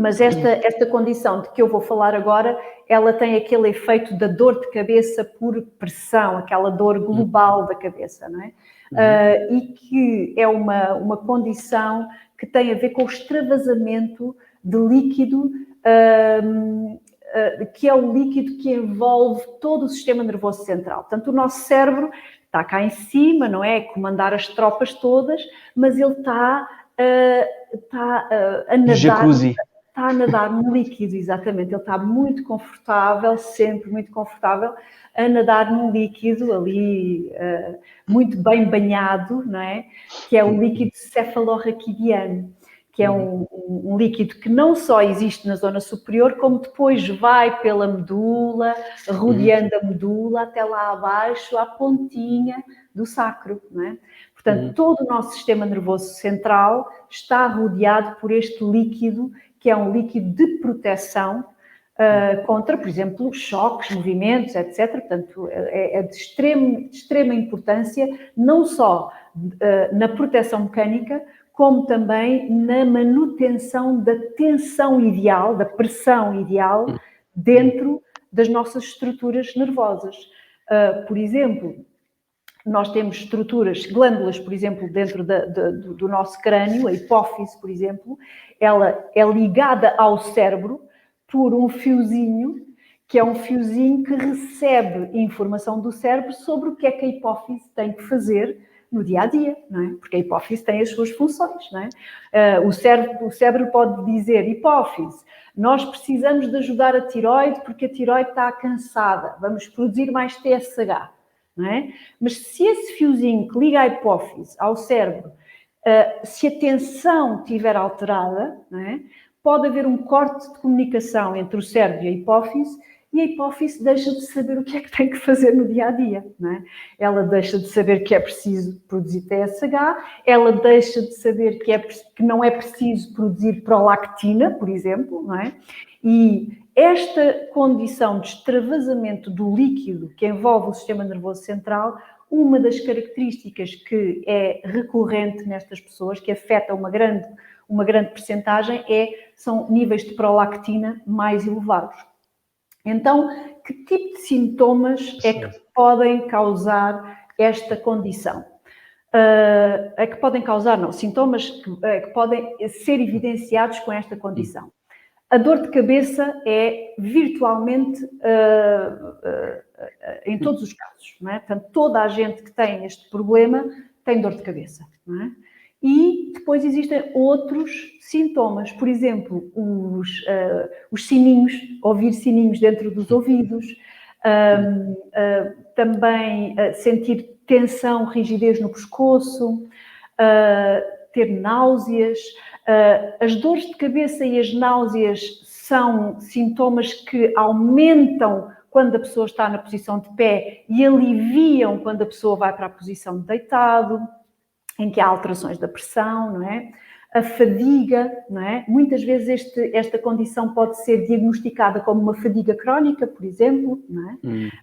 Mas esta condição de que eu vou falar agora, ela tem aquele efeito da dor de cabeça por pressão, aquela dor global da cabeça, não é? E que é uma condição que tem a ver com o extravasamento de líquido, que é o líquido que envolve todo o sistema nervoso central. Portanto, o nosso cérebro está cá em cima, não é? Comandar as tropas todas, mas ele está a nadar. Jacuzzi. Está a nadar no líquido, exatamente. Ele está muito confortável, sempre muito confortável, a nadar num líquido ali muito bem banhado, não é? Que é o líquido cefalorraquidiano, que é um líquido que não só existe na zona superior, como depois vai pela medula, rodeando a medula até lá abaixo, à pontinha do sacro, não é? Portanto, todo o nosso sistema nervoso central está rodeado por este líquido, que é um líquido de proteção contra, por exemplo, choques, movimentos, etc. Portanto, é de extrema importância, não só na proteção mecânica, como também na manutenção da tensão ideal, da pressão ideal dentro das nossas estruturas nervosas. Por exemplo, nós temos estruturas, glândulas, por exemplo, dentro do nosso crânio, a hipófise, por exemplo, ela é ligada ao cérebro por um fiozinho, que é um fiozinho que recebe informação do cérebro sobre o que é que a hipófise tem que fazer no dia-a-dia, não é? Porque a hipófise tem as suas funções, não é? O cérebro pode dizer, hipófise, nós precisamos de ajudar a tireoide porque a tireoide está cansada, vamos produzir mais TSH. Não é? Mas se esse fiozinho que liga a hipófise ao cérebro, se a tensão estiver alterada, não é? Pode haver um corte de comunicação entre o cérebro e a hipófise deixa de saber o que é que tem que fazer no dia-a-dia. Não é? Ela deixa de saber que é preciso produzir TSH, ela deixa de saber que não é preciso produzir prolactina, por exemplo, não é? E esta condição de extravasamento do líquido que envolve o sistema nervoso central, uma das características que é recorrente nestas pessoas, que afeta uma grande percentagem, são níveis de prolactina mais elevados. Então, que tipo de sintomas é que podem causar esta condição? Sintomas que podem ser evidenciados com esta condição. A dor de cabeça é virtualmente em todos os casos, não é? Portanto, toda a gente que tem este problema tem dor de cabeça, não é? E depois existem outros sintomas, por exemplo, os sininhos, ouvir sininhos dentro dos ouvidos, também sentir tensão, rigidez no pescoço, ter náuseas. As dores de cabeça e as náuseas são sintomas que aumentam quando a pessoa está na posição de pé e aliviam quando a pessoa vai para a posição de deitado, em que há alterações da pressão, não é? A fadiga, não é? Muitas vezes esta condição pode ser diagnosticada como uma fadiga crónica, por exemplo, não é?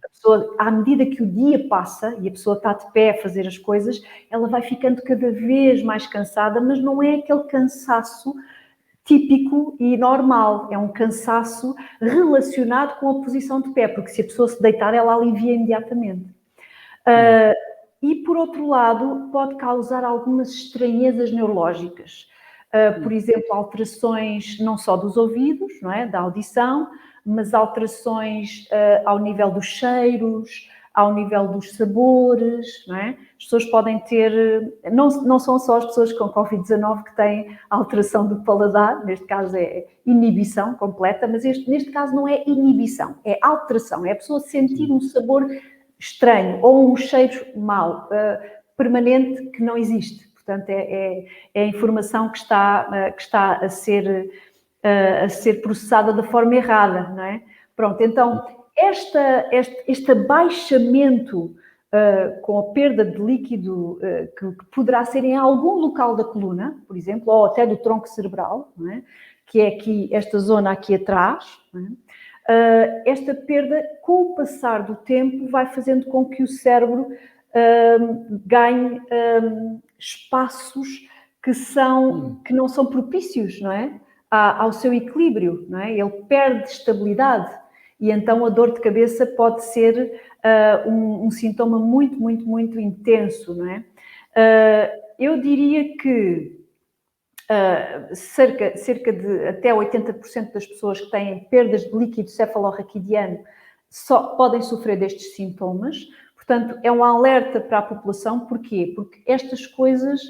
A pessoa, à medida que o dia passa e a pessoa está de pé a fazer as coisas, ela vai ficando cada vez mais cansada, mas não é aquele cansaço típico e normal, é um cansaço relacionado com a posição de pé, porque se a pessoa se deitar, ela alivia imediatamente. E, por outro lado, pode causar algumas estranhezas neurológicas. Por exemplo, alterações não só dos ouvidos, não é? Da audição, mas alterações ao nível dos cheiros, ao nível dos sabores, não é? As pessoas podem ter... Não são só as pessoas com Covid-19 que têm alteração do paladar, neste caso é inibição completa, mas neste caso não é inibição, é alteração, é a pessoa sentir um sabor estranho ou um cheiro mau, permanente, que não existe. Portanto, é a informação que está a ser processada da forma errada, não é? Pronto, então, este abaixamento com a perda de líquido que poderá ser em algum local da coluna, por exemplo, ou até do tronco cerebral, não é? Que é aqui, esta zona aqui atrás, não é? Esta perda, com o passar do tempo, vai fazendo com que o cérebro ganhe espaços que não são propícios, não é? ao seu equilíbrio, não é? Ele perde estabilidade e então a dor de cabeça pode ser um sintoma muito, muito, muito intenso, não é? Eu diria que cerca de até 80% das pessoas que têm perdas de líquido cefalorraquidiano só podem sofrer destes sintomas. Portanto, é um alerta para a população. Porquê? Porque estas coisas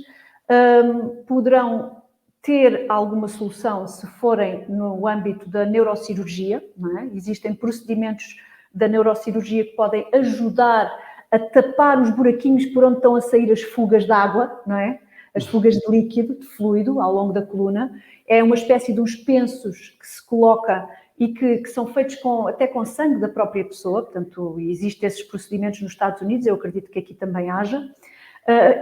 poderão ter alguma solução se forem no âmbito da neurocirurgia, não é? Existem procedimentos da neurocirurgia que podem ajudar a tapar os buraquinhos por onde estão a sair as fugas de água, não é? As fugas de líquido, de fluido, ao longo da coluna. É uma espécie de uns pensos que se coloca e que são feitos até com sangue da própria pessoa. Portanto, existem esses procedimentos nos Estados Unidos, eu acredito que aqui também haja.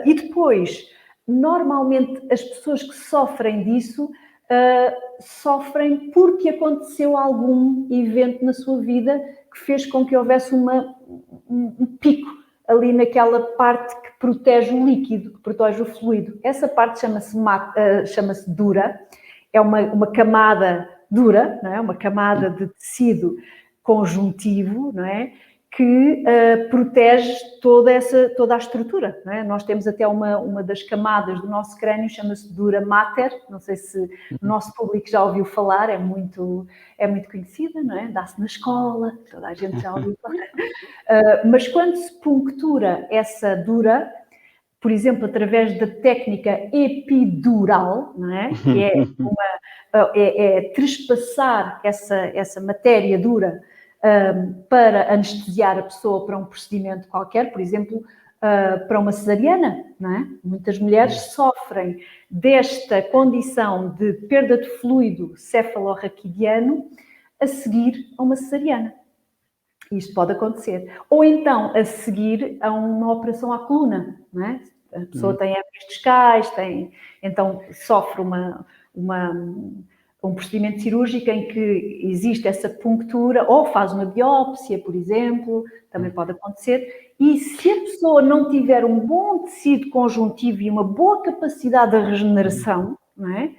E depois, normalmente, as pessoas que sofrem disso sofrem porque aconteceu algum evento na sua vida que fez com que houvesse um pico ali naquela parte que protege o líquido, que protege o fluido. Essa parte chama-se dura, é uma camada dura, não é? Uma camada de tecido conjuntivo, não é? Que protege toda a estrutura, não é? Nós temos até uma das camadas do nosso crânio, chama-se dura mater, não sei se o nosso público já ouviu falar, é muito conhecida, não é? Dá-se na escola, toda a gente já ouviu falar. Mas quando se punctura essa dura, por exemplo, através da técnica epidural, não é? Que é trespassar essa matéria dura para anestesiar a pessoa para um procedimento qualquer, por exemplo, para uma cesariana, não é? Muitas mulheres sofrem desta condição de perda de fluido cefalorraquidiano a seguir a uma cesariana. Isto pode acontecer. Ou então, a seguir a uma operação à coluna, não é? A pessoa tem hernias discais, então sofre um procedimento cirúrgico em que existe essa punctura, ou faz uma biópsia, por exemplo, também pode acontecer. E se a pessoa não tiver um bom tecido conjuntivo e uma boa capacidade de regeneração, não é?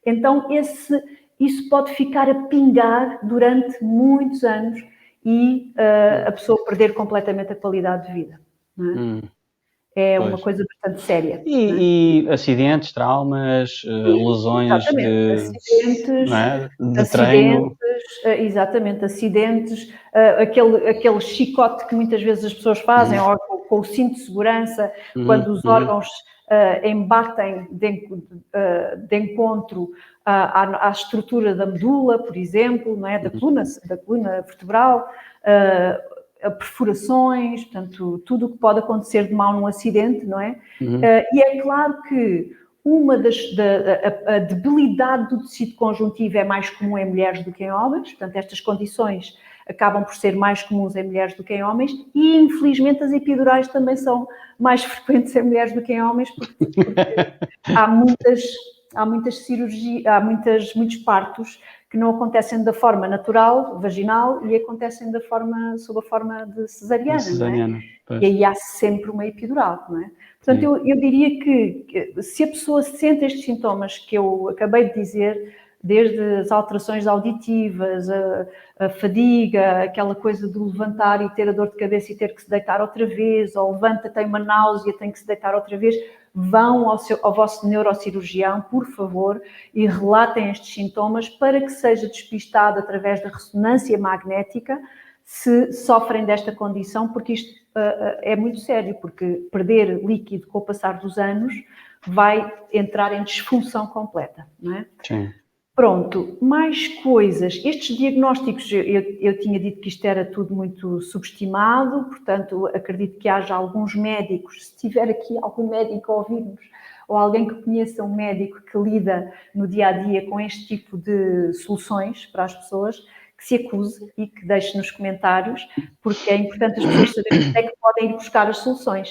Então isso pode ficar a pingar durante muitos anos e a pessoa perder completamente a qualidade de vida. Não é? É uma coisa bastante séria. E acidentes, traumas, lesões de treino. Exatamente, acidentes, aquele chicote que muitas vezes as pessoas fazem, ou com o cinto de segurança, quando os órgãos embatem de encontro à estrutura da medula, por exemplo, não é? da coluna vertebral, perfurações, portanto, tudo o que pode acontecer de mal num acidente, não é? E é claro que a debilidade do tecido conjuntivo é mais comum em mulheres do que em homens, portanto, estas condições acabam por ser mais comuns em mulheres do que em homens e, infelizmente, as epidurais também são mais frequentes em mulheres do que em homens, porque há muitas cirurgias, muitos partos que não acontecem da forma natural, vaginal, e acontecem sob a forma de cesariana, não é? E aí há sempre uma epidural, não é? Portanto, eu diria que se a pessoa sente estes sintomas que eu acabei de dizer, desde as alterações auditivas, a fadiga, aquela coisa de levantar e ter a dor de cabeça e ter que se deitar outra vez, ou levanta, tem uma náusea, tem que se deitar outra vez, vão ao vosso neurocirurgião, por favor, e relatem estes sintomas para que seja despistado através da ressonância magnética se sofrem desta condição, porque isto é muito sério, porque perder líquido com o passar dos anos vai entrar em disfunção completa, não é? Sim. Pronto, mais coisas. Estes diagnósticos, eu tinha dito que isto era tudo muito subestimado, portanto, acredito que haja alguns médicos, se tiver aqui algum médico a ouvir-nos, ou alguém que conheça um médico que lida no dia-a-dia com este tipo de soluções para as pessoas, que se acuse e que deixe nos comentários, porque é importante as pessoas saberem onde é que podem ir buscar as soluções.